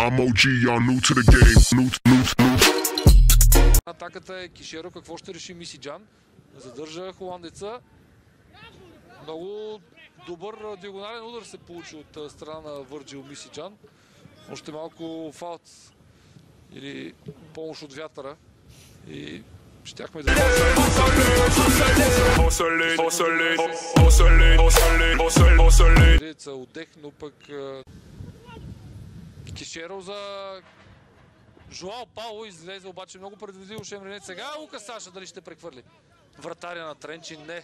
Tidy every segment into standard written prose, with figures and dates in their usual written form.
I'm OG, y'all new to the game. New. Атаката е Кишеро. Какво ще реши Мисиджан? Задържа холандеца. Много добър диагонален удар се получи от страна на Върджил Мисиджан. Още малко фаут или помощ от вятъра. И щяхме да... Отдех, но пък... Кишеро за... Жоао Пауло излезе обаче много предвидливо Шемренец. Сега Лука Саша дали ще прехвърли? Вратаря на Тренчин не.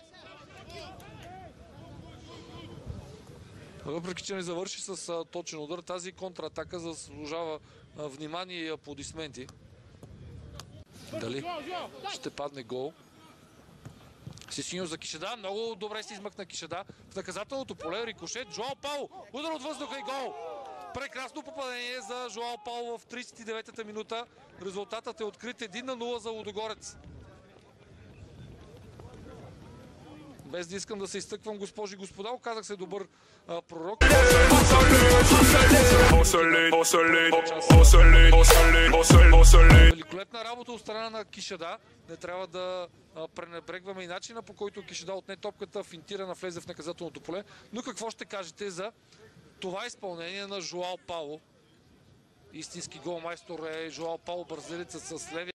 Въпреки че не завърши с точен удар, тази контратака заслужава внимание и аплодисменти. Дали ще падне гол? Сесиньо за Кишеда. Много добре се измъкна Кишеда. В наказателното поле рикошет. Жоао Пауло. Удар от въздуха и гол. Прекрасно попадение за Жоао Пауло в 39-та минута. Резултатът е открит 1-0 за Лудогорец. Без да искам да се изтъквам, госпожи и господа, оказах се добър пророк. Великолепна работа от страна на Кишеда. Не трябва да пренебрегваме и начина, по който Кишеда отне топката, финтира, навлезе в наказателното поле. Но какво ще кажете за това изпълнение на Жоао Пауло? Истински голмайстор е Жоао Пауло, бразилецът с левия.